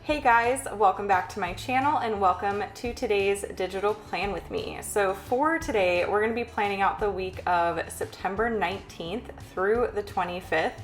Hey guys, welcome back to my channel and welcome to today's digital plan with me. So for today, we're going to be planning out the week of September 19th through the 25th.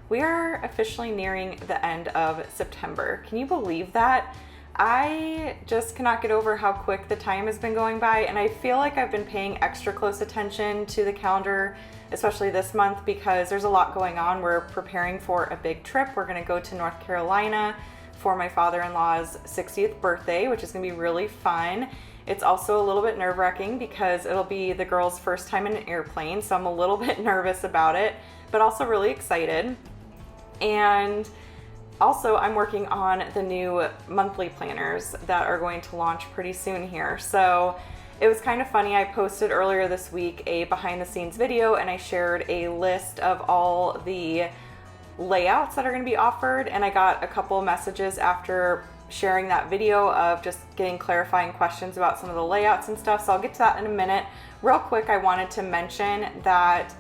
We are officially nearing the end of September. Can you believe that? I just cannot get over how quick the time has been going by, and I feel like I've been paying extra close attention to the calendar, especially this month, because there's a lot going on. We're preparing for a big trip. We're going to go to North Carolina for my father-in-law's 60th birthday, which is gonna be really fun. It's also a little bit nerve-wracking because it'll be the girls' first time in an airplane, so I'm a little bit nervous about it, but also really excited. And also I'm working on the new monthly planners that are going to launch pretty soon here. So it was kind of funny, I posted earlier this week a behind-the-scenes video and I shared a list of all the layouts that are going to be offered, and I got a couple messages after sharing that video of just getting clarifying questions about some of the layouts and stuff, so I'll get to that in a minute. Real quick, I wanted to mention that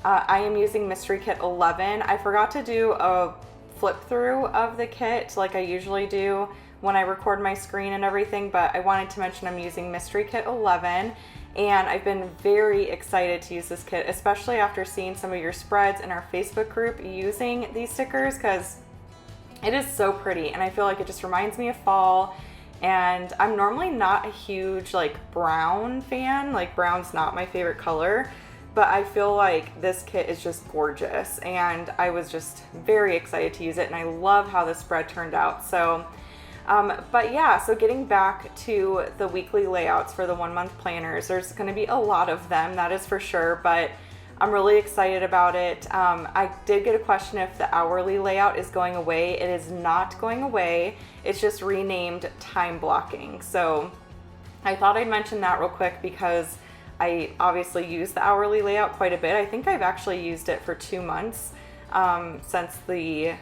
I am using Mystery Kit 11. I forgot to do a flip through of the kit like I usually do when I record my screen and everything, but I wanted to mention I'm using Mystery Kit 11. And I've been very excited to use this kit, especially after seeing some of your spreads in our Facebook group using these stickers, because it is so pretty and I feel like it just reminds me of fall. And I'm normally not a huge brown fan, brown's not my favorite color, but I feel like this kit is just gorgeous and I was just very excited to use it, and I love how the spread turned out. So but yeah, so getting back to the weekly layouts for the 1 month planners, there's going to be a lot of them, that is for sure, but I'm really excited about it. I did get a question if the hourly layout is going away. It is not going away. It's just renamed time blocking. So I thought I'd mention that real quick because I obviously use the hourly layout quite a bit. I think I've actually used it for 2 months since the,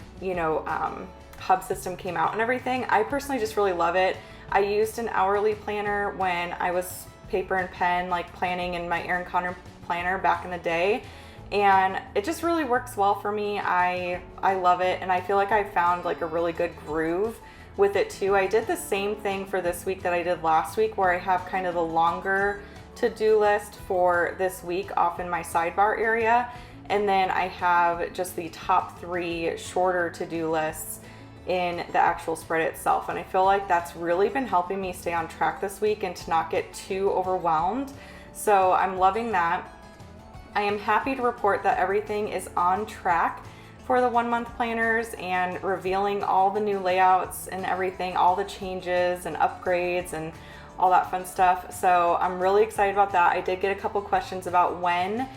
hub system came out and everything. I personally just really love it. I used an hourly planner when I was paper and pen, planning in my Erin Condren planner back in the day, and it just really works well for me. I love it, and I feel like I found a really good groove with it too. I did the same thing for this week that I did last week, where I have kind of the longer to-do list for this week off in my sidebar area, and then I have just the top 3 shorter to-do lists in the actual spread itself. And I feel like that's really been helping me stay on track this week and to not get too overwhelmed. So I'm loving that. I am happy to report that everything is on track for the 1 month planners and revealing all the new layouts and everything, all the changes and upgrades and all that fun stuff. So I'm really excited about that. I did get a couple questions about when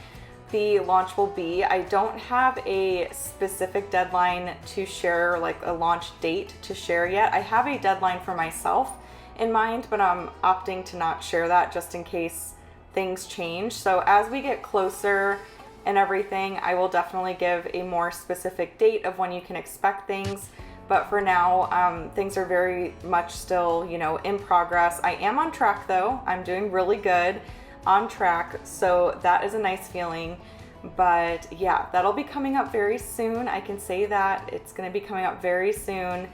the launch will be. I don't have a specific deadline to share, a launch date to share yet. I have a deadline for myself in mind, but I'm opting to not share that just in case things change. So as we get closer and everything, I will definitely give a more specific date of when you can expect things. But for now, things are very much still, in progress. I am on track though. I'm doing really good. On track, so that is a nice feeling. But yeah, that'll be coming up very soon. I can say that it's going to be coming up very soon.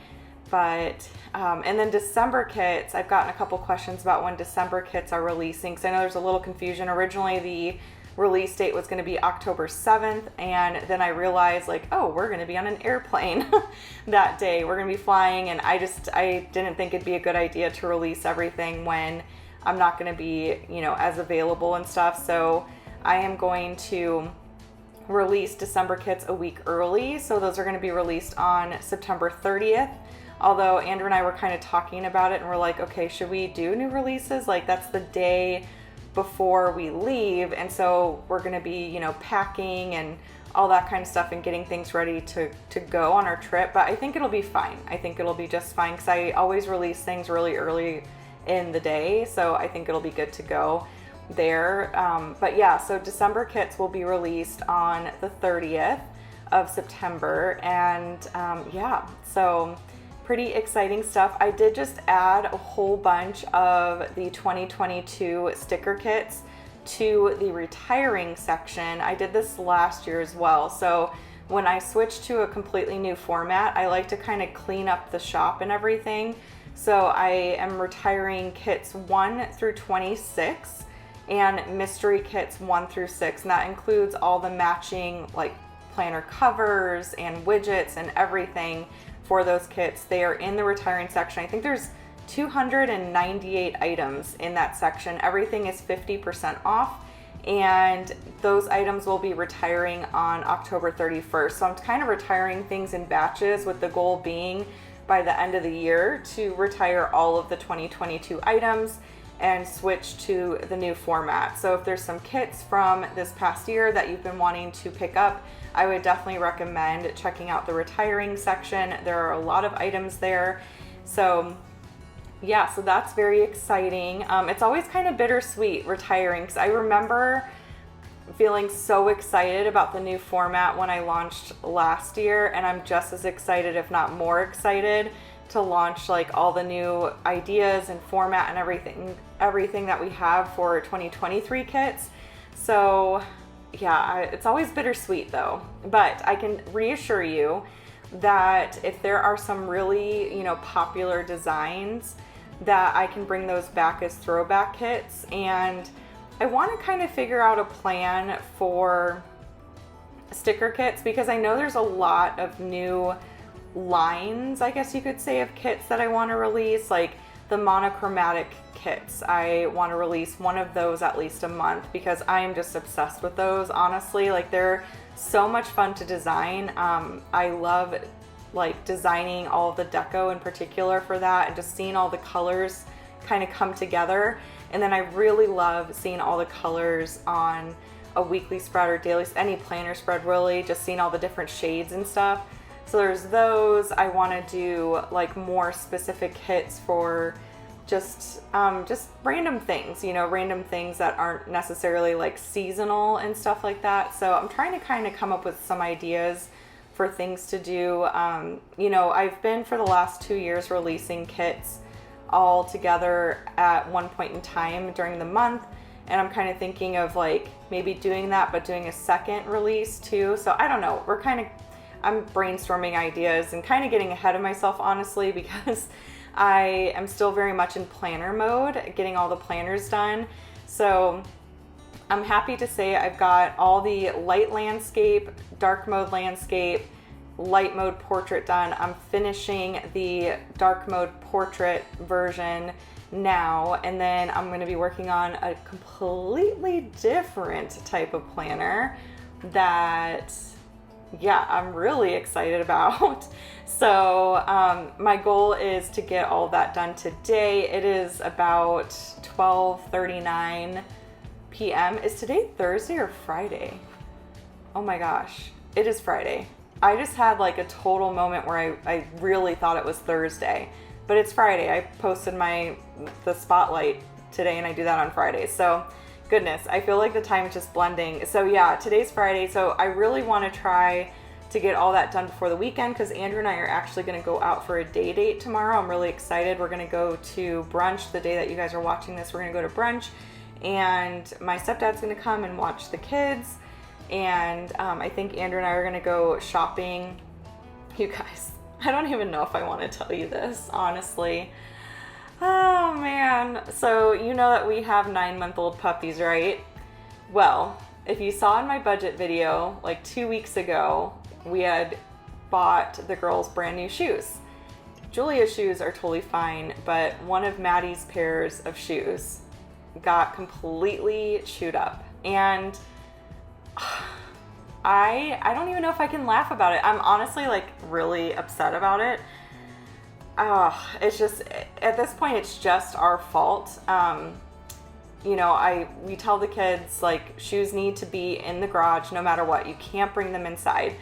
But and then December kits, I've gotten a couple questions about when December kits are releasing, because I know there's a little confusion. Originally the release date was going to be October 7th, and then I realized oh, we're going to be on an airplane that day. We're going to be flying, and I didn't think it'd be a good idea to release everything when I'm not going to be, as available and stuff. So I am going to release December kits a week early. So those are going to be released on September 30th. Although Andrew and I were kind of talking about it and we're like, okay, should we do new releases? That's the day before we leave. And so we're going to be, packing and all that kind of stuff and getting things ready to go on our trip. But I think it'll be fine. I think it'll be just fine because I always release things really early in the day, so I think it'll be good to go there. But yeah, so December kits will be released on the 30th of September, and yeah, so pretty exciting stuff. I did just add a whole bunch of the 2022 sticker kits to the retiring section. I did this last year as well. So when I switch to a completely new format, I like to kind of clean up the shop and everything. So I am retiring kits 1 through 26 and mystery kits 1 through 6. And that includes all the matching like planner covers and widgets and everything for those kits. They are in the retiring section. I think there's 298 items in that section. Everything is 50% off, and those items will be retiring on October 31st. So I'm kind of retiring things in batches, with the goal being by the end of the year to retire all of the 2022 items and switch to the new format. So if there's some kits from this past year that you've been wanting to pick up, I would definitely recommend checking out the retiring section. There are a lot of items there. So yeah, so that's very exciting. It's always kind of bittersweet retiring, because I remember feeling so excited about the new format when I launched last year, and I'm just as excited, if not more excited, to launch like all the new ideas and format and everything that we have for 2023 kits. So yeah, it's always bittersweet though, but I can reassure you that if there are some really, popular designs, that I can bring those back as throwback kits. And I want to kind of figure out a plan for sticker kits, because I know there's a lot of new lines, I guess you could say, of kits that I want to release, like the monochromatic kits. I want to release one of those at least a month, because I am just obsessed with those, honestly. Like, they're so much fun to design. I love like designing all of the deco in particular for that, and just seeing all the colors kind of come together. And then I really love seeing all the colors on a weekly spread or daily, any planner spread really, just seeing all the different shades and stuff. So there's those. I want to do like more specific kits for just random things, random things that aren't necessarily like seasonal and stuff like that. So I'm trying to kind of come up with some ideas for things to do. I've been for the last 2 years releasing kits all together at one point in time during the month. And I'm kind of thinking of like maybe doing that, but doing a second release too. So I don't know, I'm brainstorming ideas and kind of getting ahead of myself, honestly, because I am still very much in planner mode, getting all the planners done. So I'm happy to say I've got all the light landscape, dark mode landscape, light mode portrait done. I'm finishing the dark mode portrait version now, and then I'm going to be working on a completely different type of planner that, yeah, I'm really excited about. So my goal is to get all that done today. It is about 12:39 p.m. Is today Thursday or Friday? Oh my gosh, it is Friday. I just had like a total moment where I really thought it was Thursday, but it's Friday. I posted the spotlight today, and I do that on Fridays. So goodness, I feel like the time is just blending. So yeah, today's Friday. So I really want to try to get all that done before the weekend, because Andrew and I are actually going to go out for a day date tomorrow. I'm really excited. We're going to go to brunch the day that you guys are watching this. We're going to go to brunch, and my stepdad's going to come and watch the kids. And I think Andrew and I are going to go shopping. You guys, I don't even know if I want to tell you this, honestly. Oh man. So you know that we have 9-month-old puppies, right? Well, if you saw in my budget video like 2 weeks ago, we had bought the girls brand new shoes. Julia's shoes are totally fine, but one of Maddie's pairs of shoes got completely chewed up. And I don't even know if I can laugh about it. I'm honestly like really upset about it. It's just, at this point, it's just our fault. We tell the kids like shoes need to be in the garage no matter what. You can't bring them inside.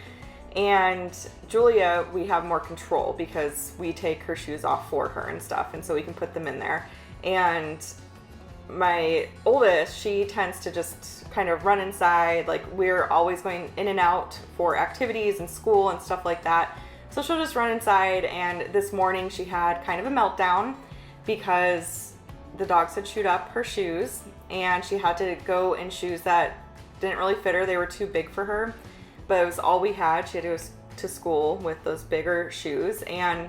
And Julia, we have more control because we take her shoes off for her and stuff, and so we can put them in there. And my oldest, she tends to just kind of run inside. Like, we're always going in and out for activities and school and stuff like that. So she'll just run inside, and this morning she had kind of a meltdown because the dogs had chewed up her shoes, and she had to go in shoes that didn't really fit her. They were too big for her. but it was all we had. She had to go to school with those bigger shoes. And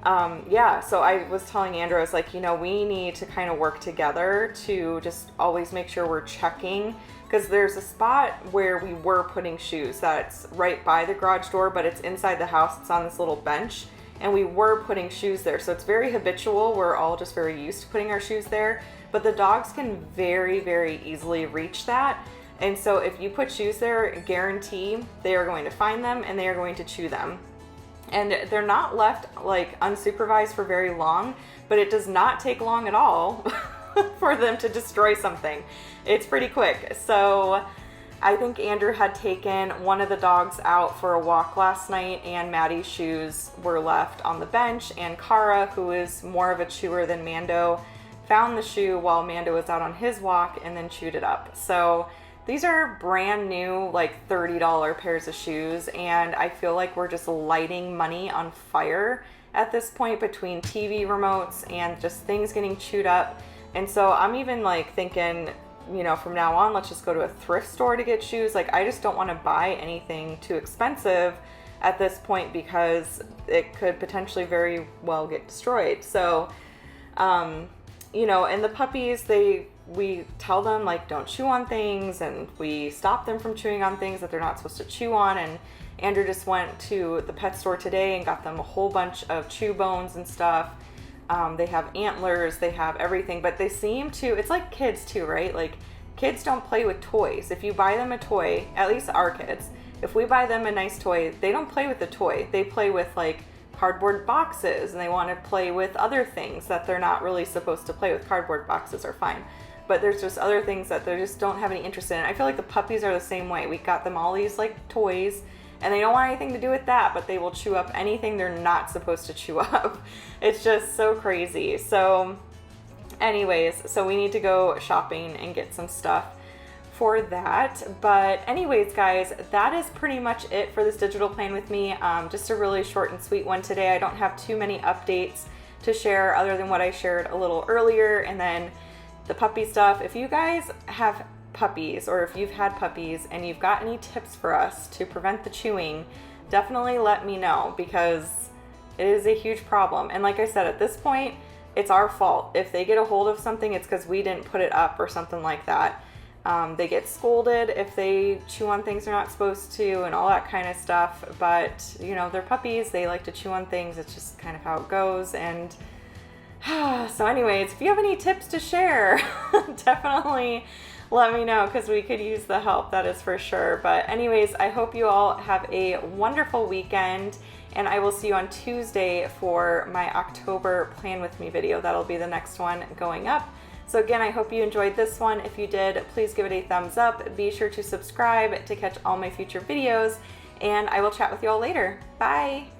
yeah, so I was telling Andrew, I was like, you know, we need to kind of work together to just always make sure we're checking, because there's a spot where we were putting shoes that's right by the garage door, but it's inside the house. It's on this little bench, and we were putting shoes there. So it's very habitual. We're all just very used to putting our shoes there, but the dogs can very, very easily reach that. And so if you put shoes there, guarantee they are going to find them and they are going to chew them. And they're not left like unsupervised for very long, but it does not take long at all for them to destroy something. It's pretty quick. So I think Andrew had taken one of the dogs out for a walk last night, and Maddie's shoes were left on the bench, and Kara, who is more of a chewer than Mando, found the shoe while Mando was out on his walk and then chewed it up. So these are brand new, like $30 pairs of shoes, and I feel like we're just lighting money on fire at this point between TV remotes and just things getting chewed up. And so I'm even like thinking, you know, from now on, let's just go to a thrift store to get shoes. Like, I just don't want to buy anything too expensive at this point because it could potentially very well get destroyed. So, you know, and the puppies, we tell them like don't chew on things, and we stop them from chewing on things that they're not supposed to chew on. And Andrew just went to the pet store today and got them a whole bunch of chew bones and stuff. They have antlers, they have everything, but they seem to, it's like kids too, right? Like, kids don't play with toys. If you buy them a toy, at least our kids, if we buy them a nice toy, they don't play with the toy. They play with like cardboard boxes, and they want to play with other things that they're not really supposed to play with. Cardboard boxes are fine, but there's just other things that they just don't have any interest in. I feel like the puppies are the same way. We got them all these like toys, and they don't want anything to do with that, but they will chew up anything they're not supposed to chew up. It's just so crazy. So anyways, so we need to go shopping and get some stuff for that. But anyways, guys, that is pretty much it for this digital plan with me. Just a really short and sweet one today. I don't have too many updates to share other than what I shared a little earlier, and then the puppy stuff. If you guys have puppies, or if you've had puppies and you've got any tips for us to prevent the chewing, definitely let me know, because it is a huge problem. And like I said, at this point, it's our fault. If they get a hold of something, it's because we didn't put it up or something like that. They get scolded if they chew on things they're not supposed to and all that kind of stuff. But, you know, they're puppies. They like to chew on things. It's just kind of how it goes. And so anyways, if you have any tips to share, definitely let me know, because we could use the help, that is for sure. But anyways, I hope you all have a wonderful weekend, and I will see you on Tuesday for my October Plan With Me video. That'll be the next one going up. So again, I hope you enjoyed this one. If you did, please give it a thumbs up. Be sure to subscribe to catch all my future videos, and I will chat with you all later. Bye!